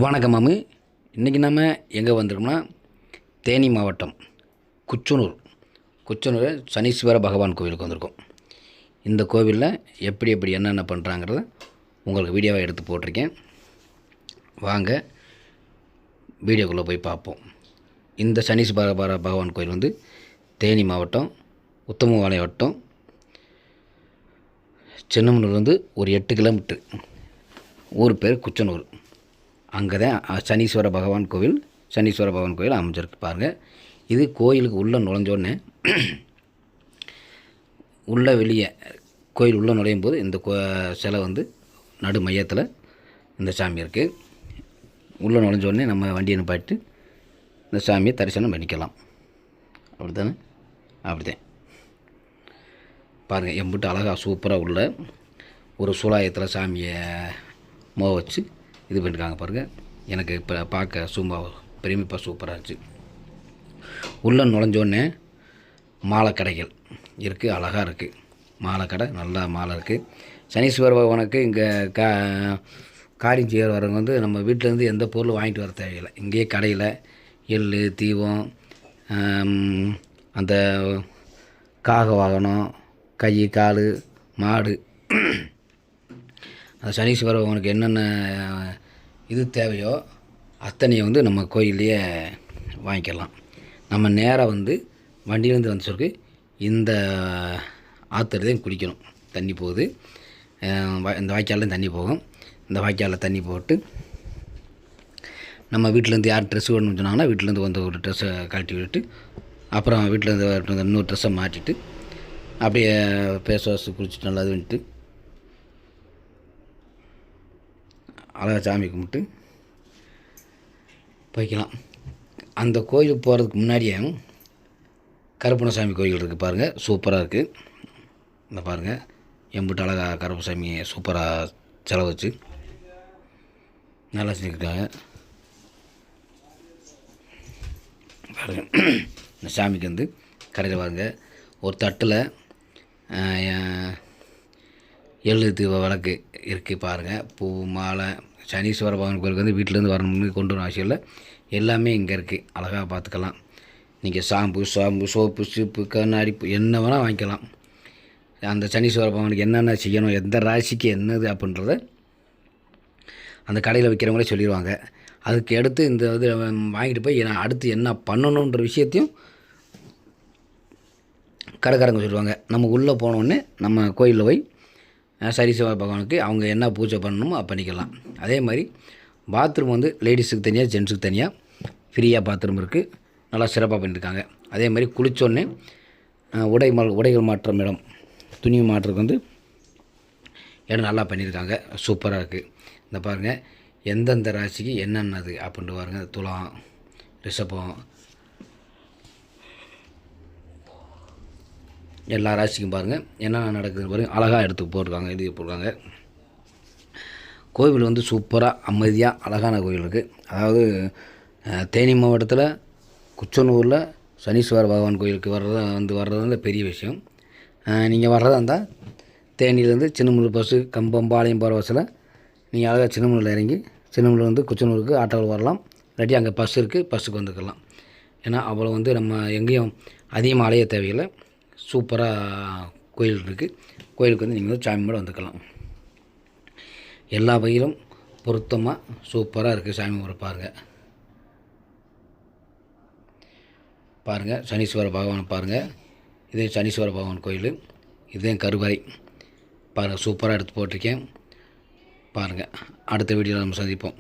வணக்கம் மாமு. இன்றைக்கி நம்ம எங்கே வந்திருக்கோம்னா தேனி மாவட்டம் குச்சனூர் சனீஸ்வர பகவான் கோவிலுக்கு வந்திருக்கோம். இந்த கோவிலில் எப்படி என்னென்ன பண்ணுறாங்கிறத உங்களுக்கு வீடியோவை எடுத்து போட்டிருக்கேன். வாங்க வீடியோக்குள்ளே போய் பார்ப்போம். இந்த சனீஸ்வர பகவான் கோவில் வந்து தேனி மாவட்டம் உத்தமபாளையம் வட்டம் சின்னமனூர் வந்து ஒரு 8 கிலோமீட்டர். ஊர் பேர் குச்சனூர். அங்கே தான் சனீஸ்வர பகவான் கோவில் அமைஞ்சிருக்கு பாருங்கள். இது கோயிலுக்கு உள்ளே நுழைஞ்சோடனே வெளியே கோயில் உள்ளே நுழையும் போது இந்த சிலை வந்து நடு மையத்தில் இந்த சாமி இருக்குது. உள்ளே நுழைஞ்சோடனே நம்ம வண்டியை நிப்பாட்டி இந்த சாமியை தரிசனம் பண்ணிக்கலாம். அப்படிதான் பாருங்கள். எம்பிட்டு அழகாக சூப்பராக உள்ள ஒரு சூலாயத்தில் சாமியை வச்சு இது பண்ணியிருக்காங்க பாருங்கள். எனக்கு இப்போ பார்க்க பிரமிப்பாக சூப்பராக இருந்துச்சு. உள்ளே நுழைஞ்சோடனே மாலை கடைகள் இருக்குது, அழகாக இருக்குது. மாலை கடை நல்லா மாலை இருக்குது. சனீஸ்வர பகவானுக்கு இங்கே காரியம் செய்ய வரவங்க வந்து நம்ம வீட்டிலேருந்து எந்த பொருள் வாங்கிட்டு வர தேவையில்லை. இங்கேயே கடையில் எள் தீபம் அந்த காக வாகனம் கை கால் மாடு அந்த சனீஸ்வர பகவானுக்கு என்னென்ன இது தேவையோ அத்தனையை வந்து நம்ம கோயிலையே வாங்கிக்கலாம். நம்ம நேராக வந்து வண்டியிலேருந்து வந்து சொல்லி இந்த ஆற்றுலையும் குடிக்கணும். தண்ணி போகுது, இந்த வாய்க்காலையும் தண்ணி போகும். இந்த வாய்க்காலில் தண்ணி போட்டு நம்ம வீட்டிலேருந்து யார் ட்ரெஸ் வேணும்னு சொன்னாங்கன்னா வீட்டிலேருந்து வந்து ஒரு ட்ரெஸ்ஸை கழட்டி விட்டு அப்புறம் வீட்டிலேருந்து இன்னொரு ட்ரெஸ்ஸை மாட்டிட்டு அப்படியே ஃபேஸ் வாஷ் குளிச்சுட்டு நல்லா இது பண்ணிட்டு அழகாக சாமி கும்பிட்டு போய்க்கலாம். அந்த கோயிலுக்கு போகிறதுக்கு முன்னாடியே கருப்பணசாமி கோயில் இருக்குது பாருங்கள். சூப்பராக இருக்குது. இந்த பாருங்கள் எம்பிட்டு அழகாக கருப்பசாமி சூப்பராக செலவு வச்சு நல்லா செஞ்சுருக்காங்க பாருங்கள். இந்த சாமிக்கு வந்து கடையில் பாருங்கள் ஒரு தட்டில் எள்ளு தீப விளக்கு இருக்குது பாருங்கள். பூ மாலை சனீஸ்வர பகவான் கோயிலுக்கு வந்து வீட்டிலேருந்து வரணும்னு கொண்டு வர அவசியம் இல்லை. எல்லாமே இங்கே இருக்குது. அழகாக பார்த்துக்கலாம். நீங்கள் சாம்பு சோப்பு சீப்பு கண்ணாடி என்ன வேணால் வாங்கிக்கலாம். அந்த சனீஸ்வர பகவானுக்கு என்னென்ன செய்யணும், எந்த ராசிக்கு என்னது அப்படின்றத அந்த கடையில் விற்கிறவங்களே சொல்லிடுவாங்க. அதுக்கு அடுத்து இந்த இது வாங்கிட்டு போய் அடுத்து என்ன பண்ணணுன்ற விஷயத்தையும் கடைக்காரங்க சொல்லுவாங்க. நம்ம உள்ளே போனோடனே நம்ம கோயிலில் போய் சனீஸ்வர பகவானுக்கு அவங்க என்ன பூஜை பண்ணணுமோ பண்ணிக்கலாம். அதே மாதிரி பாத்ரூம் வந்து லேடிஸுக்கு தனியாக ஜென்ஸுக்கு தனியாக ஃப்ரீயாக பாத்ரூம் இருக்குது. நல்லா சிறப்பாக பண்ணியிருக்காங்க. அதே மாதிரி குளித்தோடனே உடைகள் மாற்றம் இடம் துணி மாற்றுறதுக்கு வந்து இடம் நல்லா பண்ணியிருக்காங்க. சூப்பராக இருக்குது. இந்த பாருங்கள் எந்தெந்த ராசிக்கு என்னென்னது அப்படின்ட்டு பாருங்கள். துலாம் ரிஷபம் எல்லா ராசிக்கும் பாருங்கள் என்னென்ன நடக்குதுன்னு பாருங்கள். அழகாக எடுத்து போட்டிருக்காங்க, எழுதி போட்டிருக்காங்க. கோவில் வந்து சூப்பராக அமைதியாக அழகான கோவில் இருக்குது. அதாவது தேனி மாவட்டத்தில் குச்சனூரில் சனீஸ்வர பகவான் கோயிலுக்கு வர்றது பெரிய விஷயம். நீங்கள் வர்றதா இருந்தால் தேனியிலேருந்து சின்னமனூர் பஸ்ஸு கம்பம்பாளையம் போகிற பஸ்ஸில் நீங்கள் அழகாக சின்னமனூரில் இறங்கி சின்னமனூர் வந்து குச்சனூருக்கு ஆட்டோவில் வரலாம். இல்லாட்டி அங்கே பஸ் இருக்குது, பஸ்ஸுக்கு வந்துக்கலாம். ஏன்னா அவ்வளோ வந்து நம்ம எங்கேயும் அதிகமாக அலைய தேவையில்லை. சூப்பராக கோயில் இருக்குது. கோயிலுக்கு வந்து நீங்கள் சாமியோடு வந்துக்கலாம். எல்லா வகையிலும் பொருத்தமாக சூப்பராக இருக்குது. சாமி முறை பாருங்கள் சனீஸ்வர பகவான் பாருங்கள். இதே சனீஸ்வர பகவான் கோயில், இதே கருவறை பாருங்கள். சூப்பராக எடுத்து போட்டிருக்கேன் பாருங்கள். அடுத்த வீடியோவில் நம்ம சந்திப்போம்.